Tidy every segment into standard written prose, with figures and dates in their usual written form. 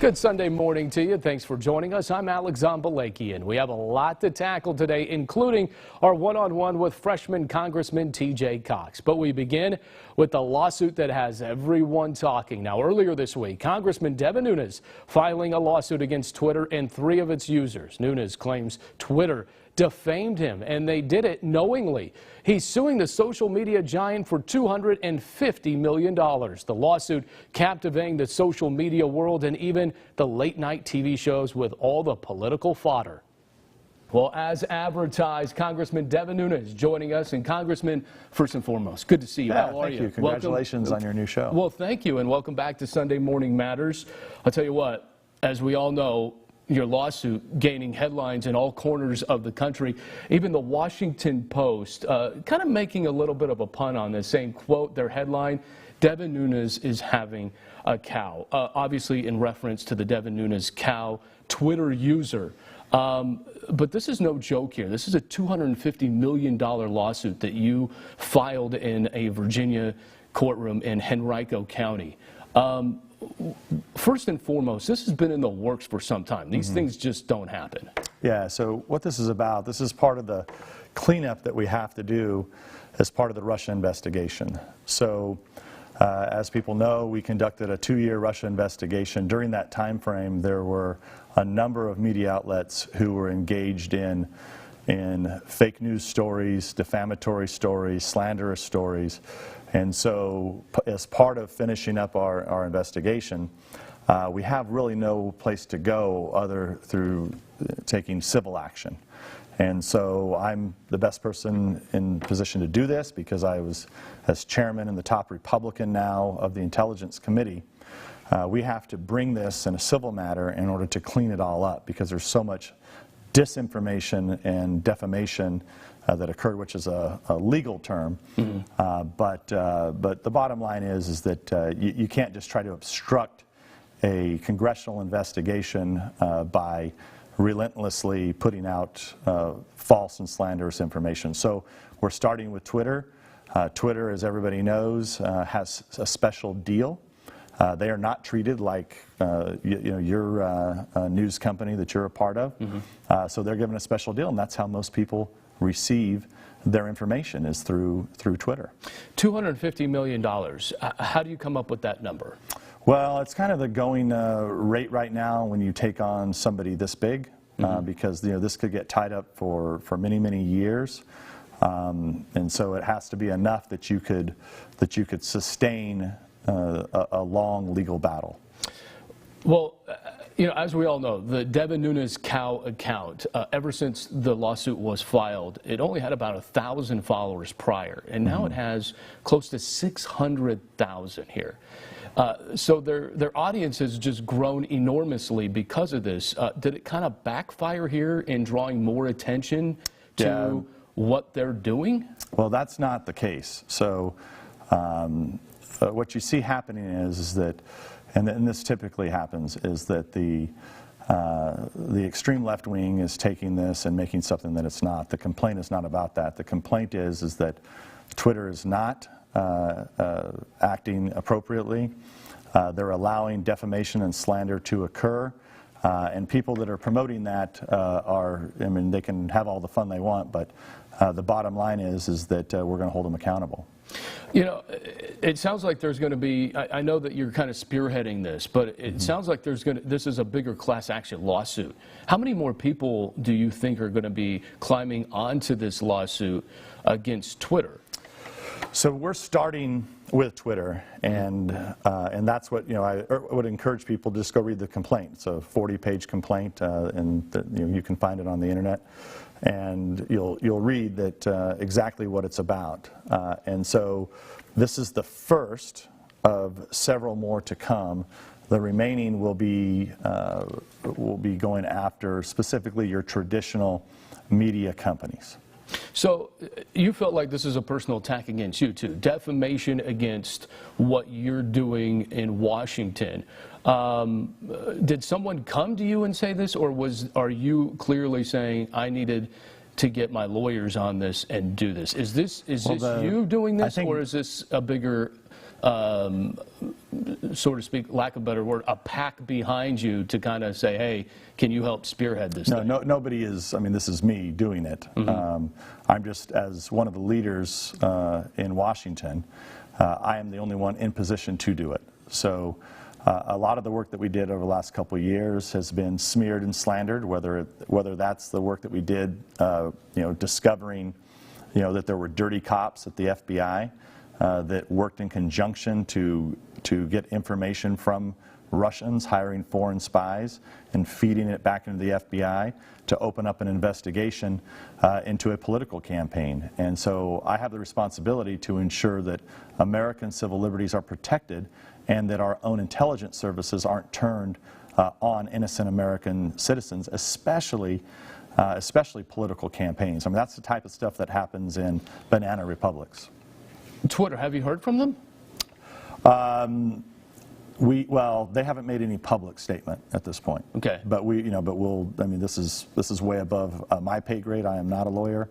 Good Sunday morning to you. Thanks for joining us. I'm Alex Zombalakian. We have a lot to tackle today, including our one-on-one with freshman Congressman T.J. Cox. But we begin with the lawsuit that has everyone talking. Now, earlier this week, Congressman Devin Nunes filing a lawsuit against Twitter and 3 of its users. Nunes claims Twitter defamed him, and they did it knowingly. He's suing the social media giant for $250 million. The lawsuit captivating the social media world and even the late-night TV shows with all the political fodder. Well, as advertised, Congressman Devin Nunes joining us. And Congressman, first and foremost, good to see you. How are you? Thank you. Congratulations on your new show. Well, thank you, and welcome back to Sunday Morning Matters. I'll tell you what, as we all know, your lawsuit gaining headlines in all corners of the country. Even the Washington Post kind of making a little bit of a pun on this, saying, quote, their headline, Devin Nunes is having a cow. Obviously in reference to the Devin Nunes cow Twitter user. But this is no joke here. This is a $250 million lawsuit that you filed in a Virginia courtroom in Henrico County. First and foremost, this has been in the works for some time. These things just don't happen. Yeah, so what this is about, this is part of the cleanup that we have to do as part of the Russia investigation. So as people know, we conducted a 2-year Russia investigation. During that time frame, there were a number of media outlets who were engaged in fake news stories, defamatory stories, slanderous stories. And so as part of finishing up our investigation, we have really no place to go other through taking civil action. And so I'm the best person in position to do this because I was, as chairman and the top Republican now of the Intelligence Committee, we have to bring this in a civil matter in order to clean it all up because there's so much disinformation and defamation that occurred, which is a legal term. But the bottom line is that you can't just try to obstruct a congressional investigation by relentlessly putting out false and slanderous information. So we're starting with Twitter. Twitter, as everybody knows, has a special deal. They are not treated like your news company that you're a part of. So they're given a special deal, and that's how most people receive their information is through Twitter. $250 million. How do you come up with that number? Well, it's kind of the going rate right now when you take on somebody this big, because this could get tied up for many, many years. And so it has to be enough that you could sustain a long legal battle. Well, as we all know, the Devin Nunes cow account, ever since the lawsuit was filed, it only had about 1,000 followers prior, and now it has close to 600,000 here. So their audience has just grown enormously because of this. Did it kind of backfire here in drawing more attention to what they're doing? Well, that's not the case. So what you see happening is that, and this typically happens, is that the extreme left wing is taking this and making something that it's not. The complaint is not about that. The complaint is that Twitter is not acting appropriately. They're allowing defamation and slander to occur. And people that are promoting that they can have all the fun they want, but the bottom line is that we're going to hold them accountable. It sounds like there's going to be, I know that you're kind of spearheading this, but it sounds like this is a bigger class action lawsuit. How many more people do you think are going to be climbing onto this lawsuit against Twitter? So we're starting with Twitter, and that's what I would encourage people to just go read the complaint. It's a 40-page complaint, and you can find it on the internet, and you'll read that exactly what it's about. And so this is the first of several more to come. The remaining will be going after specifically your traditional media companies. So you felt like this is a personal attack against you, too. Defamation against what you're doing in Washington. Did someone come to you and say this, or are you clearly saying, I needed to get my lawyers on this and do this? Is this you doing this, or is this a bigger so to speak, lack of a better word, a pack behind you to kind of say, hey, can you help spearhead this thing? Nobody is, I mean, this is me doing it. I'm just, as one of the leaders in Washington, I am the only one in position to do it. So a lot of the work that we did over the last couple of years has been smeared and slandered, whether that's the work that we did, discovering, that there were dirty cops at the FBI that worked in conjunction to get information from Russians, hiring foreign spies and feeding it back into the FBI to open up an investigation into a political campaign. And so I have the responsibility to ensure that American civil liberties are protected and that our own intelligence services aren't turned on innocent American citizens, especially political campaigns. I mean, that's the type of stuff that happens in banana republics. Twitter, have you heard from them? Well, they haven't made any public statement at this point. Okay. But I mean, this is way above my pay grade. I am not a lawyer,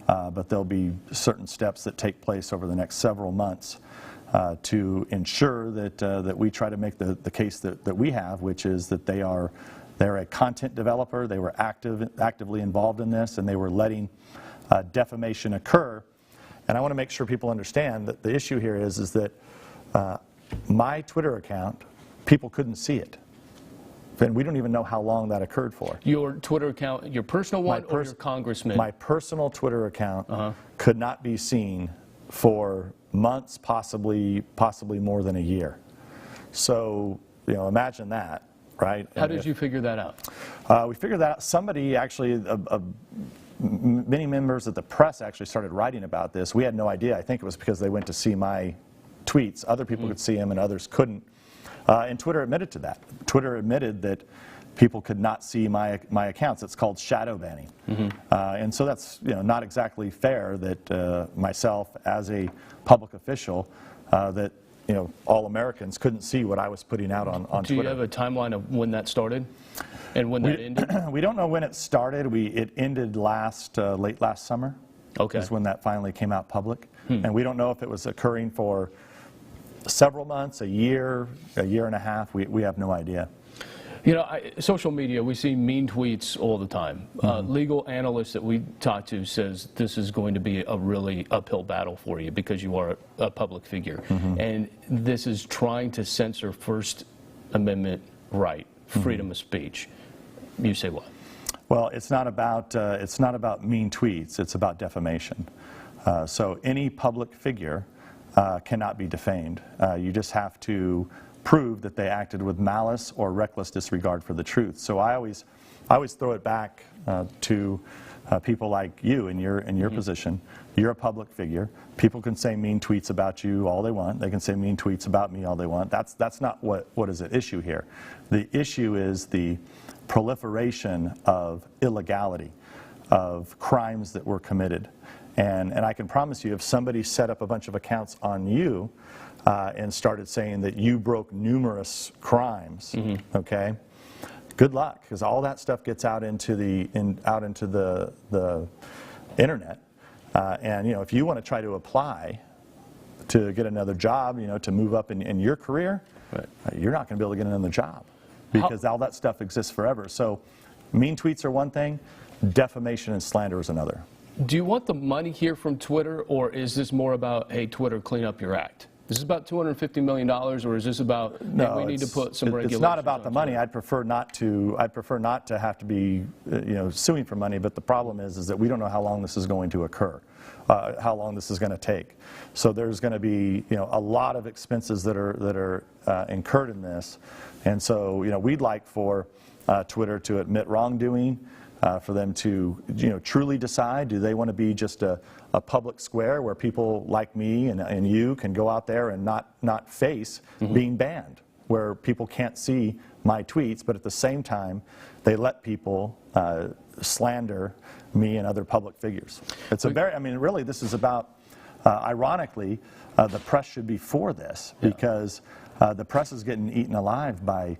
but there'll be certain steps that take place over the next several months to ensure that we try to make the case that we have, which is that they're a content developer. They were actively involved in this, and they were letting defamation occur. And I want to make sure people understand that the issue here is that my Twitter account, people couldn't see it. And we don't even know how long that occurred for. Your Twitter account, your personal one or your congressman? My personal Twitter account could not be seen for months, possibly more than a year. So, imagine that, right? How did you figure that out? We figured that out. Somebody actually, many members of the press actually started writing about this. We had no idea. I think it was because they went to see my tweets. Other people could see them and others couldn't. And Twitter admitted to that. Twitter admitted that people could not see my accounts. It's called shadow banning. And so that's not exactly fair that myself as a public official, that all Americans couldn't see what I was putting out on Twitter. Do you have a timeline of when that started and when that ended? We don't know when it started. It ended late last summer. Okay. Is when that finally came out public. And we don't know if it was occurring for several months, a year and a half. We have no idea. Social media, we see mean tweets all the time. Legal analysts that we talk to says this is going to be a really uphill battle for you because you are a public figure. And this is trying to censor First Amendment right, freedom of speech. You say what? Well, it's not about mean tweets. It's about defamation. So any public figure cannot be defamed. You just have to prove that they acted with malice or reckless disregard for the truth. So I always throw it back to people like you in your position. You're a public figure. People can say mean tweets about you all they want. They can say mean tweets about me all they want. That's not what is at issue here. The issue is the proliferation of illegality, of crimes that were committed. And I can promise you, if somebody set up a bunch of accounts on you and started saying that you broke numerous crimes, okay, good luck, because all that stuff gets out into the internet. And if you want to try to apply to get another job, to move up in your career, you're not going to be able to get another job because all that stuff exists forever. So mean tweets are one thing, defamation and slander is another. Do you want the money here from Twitter, or is this more about, hey, Twitter, clean up your act? Is this about $250 million, or is this about, hey, we need to put some regulations? It's not about the money. I'd prefer not to have to be, suing for money. But the problem is that we don't know how long this is going to occur, how long this is going to take. So there's going to be, a lot of expenses that are incurred in this, and so we'd like for Twitter to admit wrongdoing. For them to truly decide, do they want to be just a public square where people like me and you can go out there and not face being banned, where people can't see my tweets, but at the same time they let people slander me and other public figures. It's really this is about, ironically, the press should be for this because the press is getting eaten alive by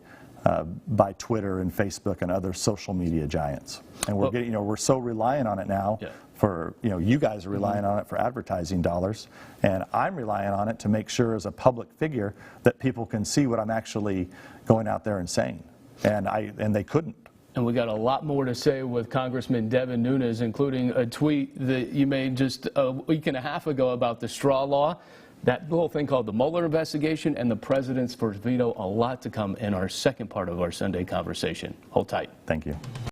Twitter and Facebook and other social media giants, and we're so reliant on it now for, you guys are relying on it for advertising dollars, and I'm relying on it to make sure as a public figure that people can see what I'm actually going out there and saying, and they couldn't. And we got a lot more to say with Congressman Devin Nunes, including a tweet that you made just a week and a half ago about the straw law, that little thing called the Mueller investigation, and the president's first veto. A lot to come in our second part of our Sunday conversation. Hold tight. Thank you.